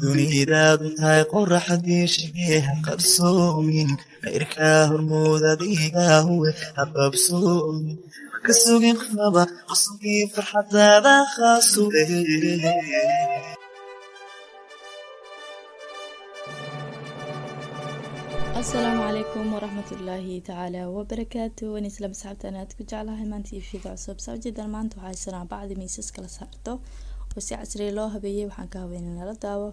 dunidaadu tahay qoraxdii shaqee ha qabsoomin khayrkaa hormooda adigaa huwe ha qabsoomin ka sugin qaba qasbigii farxadaada khaasuge السلام عليكم ورحمة الله تعالى وبركاته ونسلم صحبتنا تكجعلها مانتي في عصب سوجد المانتو حايسنا بعد ميسس كلا سارتو وسي عسري لو هبيه وحان كهويننا لا داو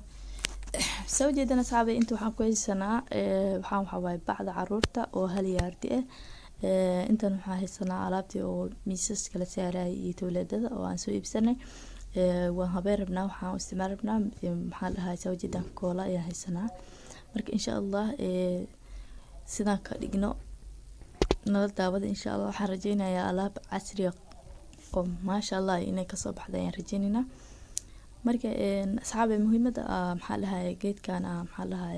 سوجدنا صاحبي انتو waxaan ku haysanaa waxa way bacda caruurta oo hal yaardi intan waxa haysanaa alaabtii oo miisas kala saaray iyo tawleedada oo aan soo iibsanay waan habeerabnaa waxaan isticmaalnaa maxaa lahaa sawjidan koola ayaa haysanaa marka insha Allah sidaan ka dhigno nala daawada insha Allah waxaan rajeynayaa alaab casri oo ma sha Allah inay ka soo baxdaan rajeynina marka asxaabay muhiimada maxaa lahaa geedkan maxaa lahaa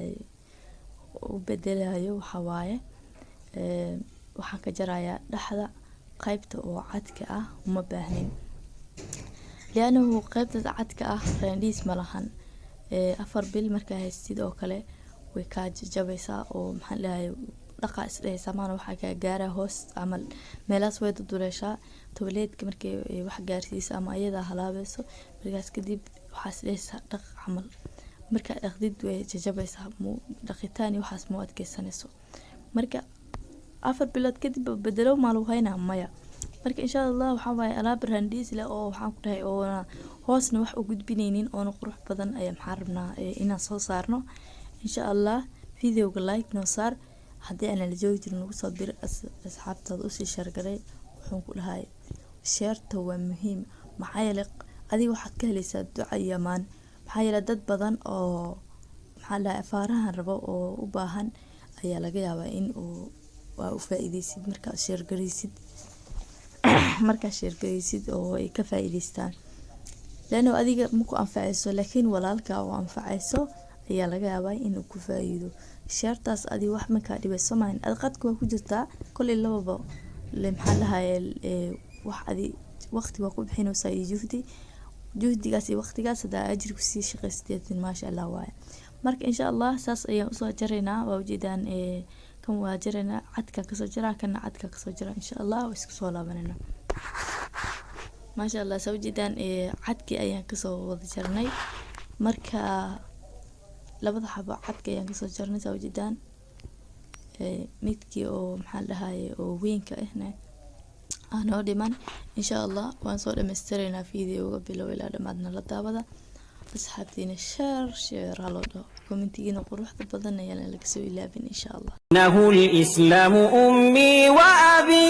u bedelayo waxa waaye waxaan ka jarayaa dhaxda qaybta oo cadka ah uma baahnin lianahu qaybta cadka ah randiis malahan afar bil marka haystid oo kale way ka jabaysaa oo maxaa lahaay dhaqa isdheysmaan waxa ka gaara hoos amal meelaas way duduleeshaa tawleedka markay wax gaarsiis ama ayada halaabayso markaas kadib waxa isdheysaa dhaq amal marka dhaqdid way jabaysaa dhaqitaani waxaas mu adkeysanayso marka afar bilood kadib bedelo maal wayna maya marka insha Allah waxa way alaab randiis leh oo waxaan ku dhahay oo hoosna wax u gudbinaynin oo qurux badan ay maxarabnaa inaan soo saarno إن شاء الله فيديو لايك نصار هدي أنا الجوج نوصل دير أصحاب تضوسي شرقري وحنقول هاي شيرت هو مهم محايلق هذه واحد كهلي سد عيمان محايلة دد بدن أو محلا أفارها الربا أو وباهن هي لقيها وين وفائدة سيد مركز شرقري سيد مركز شرقري سيد أو كفائدة ستان لأنه هذه مكو أنفعيسو لكن ولالك أو أنفعيسو ayaa laga yaabaa inuu ku faa'iido shartaas adi wax ma ka dhibayso maan adqadku waa ku jirtaa kulli lababa maxaa lahaay wax adi waqti waa ku bixinaysaa juhdigaas iyo waqtigaas hada ajir ku sii shaqaysteedin ma sha Allah waay marka insha Allah saas ayaan usoo jaraynaa waa ujeedaan kan waa jaraynaa cadka ka soo jira kana cadka ka soo jira insha Allah waa isku soo laabanayna ma sha Allah soo ujeedaan cadki ayaan ka soo wada jarnay marka labada xabo cadka ayaan kasoo jarnay sawjidaan midkii oo maxaa lahaay oo weynka ahna aanoo dhiman insha Allah waan soo dhameystiraynaa fiidiyoga bilow ilaa dhamaadna la daawada asxaabtiina share halo commentigiina quruxda badan ayaan laga soo ilaabin insha Allah nahu al-islam ummi wa abi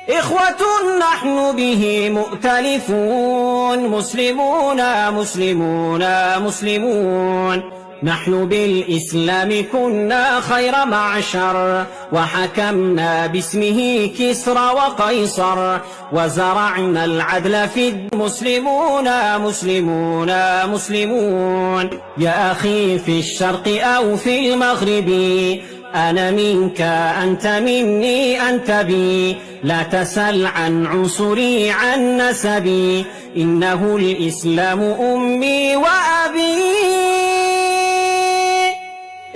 إخوة نحن به مؤتلفون مسلمون مسلمون مسلمون نحن بالإسلام كنا خير معشر وحكمنا باسمه كسرى وقيصر وزرعنا العدل في المسلمون مسلمون مسلمون يا أخي في الشرق أو في المغرب أنا منك أنت مني أنت بي لا تسل عن عنصري عن نسبي إنه الإسلام أمي وأبي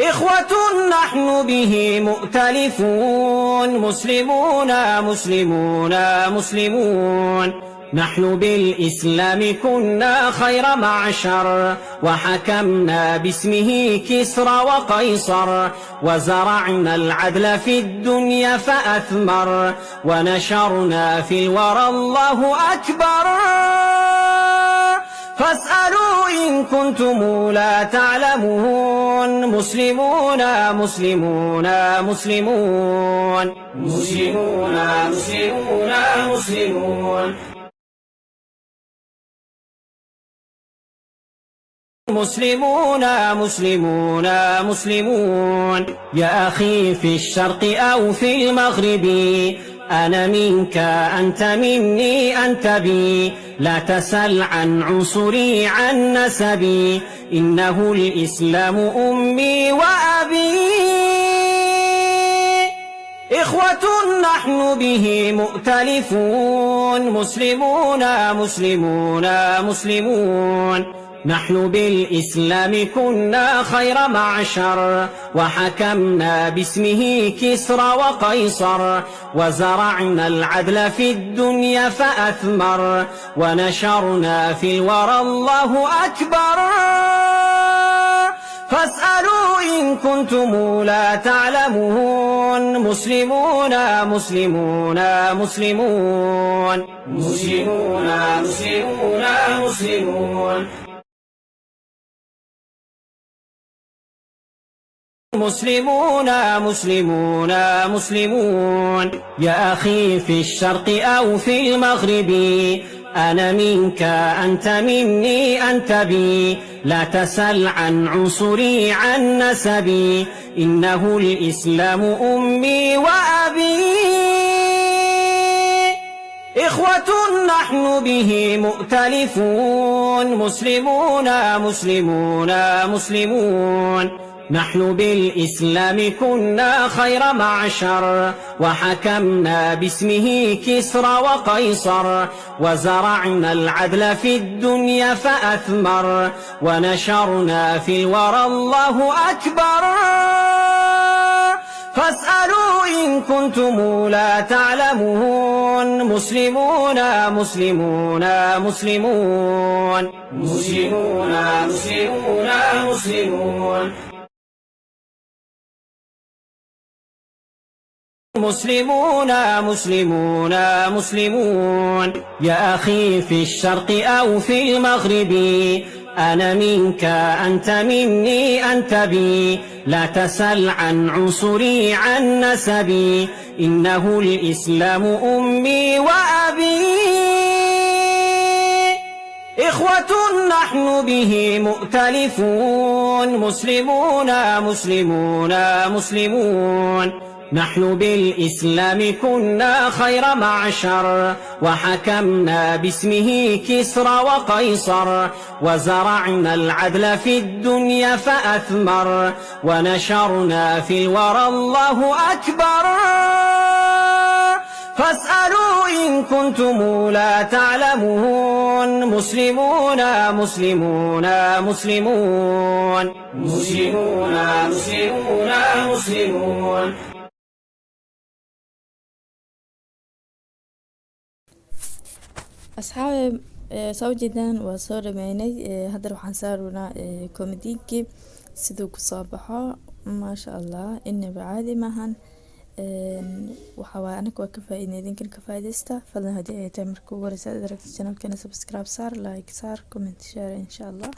إخوة نحن به مؤتلفون مسلمون مسلمون مسلمون نحن بالإسلام كنا خير معشر وحكمنا باسمه كسرى وقيصر وزرعنا العدل في الدنيا فأثمر ونشرنا في الورى الله أكبر فاسألوا إن كنتم لا تعلمون مسلمون مسلمون مسلمون مسلمون مسلمون مسلمون مسلمون مسلمون مسلمون يا أخي في الشرق أو في المغرب أنا منك أنت مني أنت بي لا تسل عن عنصري عن نسبي إنه الإسلام أمي وأبي إخوة نحن به مؤتلفون مسلمون مسلمون مسلمون نحن بالإسلام كنا خير معشر وحكمنا باسمه كسرى وقيصر وزرعنا العدل في الدنيا فأثمر ونشرنا في الورى الله أكبر فاسألوا إن كنتم لا تعلمون مسلمون مسلمون مسلمون مسلمون مسلمون مسلمون مسلمون مسلمون مسلمون يا أخي في الشرق أو في المغرب أنا منك أنت مني أنت بي لا تسل عن عنصري عن نسبي إنه الإسلام أمي وأبي إخوة نحن به مؤتلفون مسلمون مسلمون مسلمون نحن بالإسلام كنا خير معشر وحكمنا باسمه كسرى وقيصر وزرعنا العدل في الدنيا فأثمر ونشرنا في الورى الله أكبر فاسألوا إن كنتم لا تعلمون مسلمون مسلمون مسلمون مسلمون مسلمون مسلمون مسلمون مسلمون مسلمون يا أخي في الشرق أو في المغرب أنا منك أنت مني أنت بي لا تسل عن عنصري عن نسبي إنه الإسلام أمي وأبي إخوة نحن به مؤتلفون مسلمون مسلمون مسلمون نحن بالإسلام كنا خير معشر وحكمنا باسمه كسرى وقيصر وزرعنا العدل في الدنيا فأثمر ونشرنا في الورى الله أكبر فاسألوا إن كنتم لا تعلمون مسلمون مسلمون مسلمون مسلمون مسلمون مسلمون أصحابي soo jeedaan waa soo dhameynay hadda waxaan saarunaa komediinkii siduu kusoo baxo maasha allah inaba caadi maahan waxa waa anaga waa ka faa'iidnay idinkan ka faa'iidaysta fadlan haddii ay tahay marka ugu horeysa aad aragtid channelkana subscribe saar like saar comment share insha allah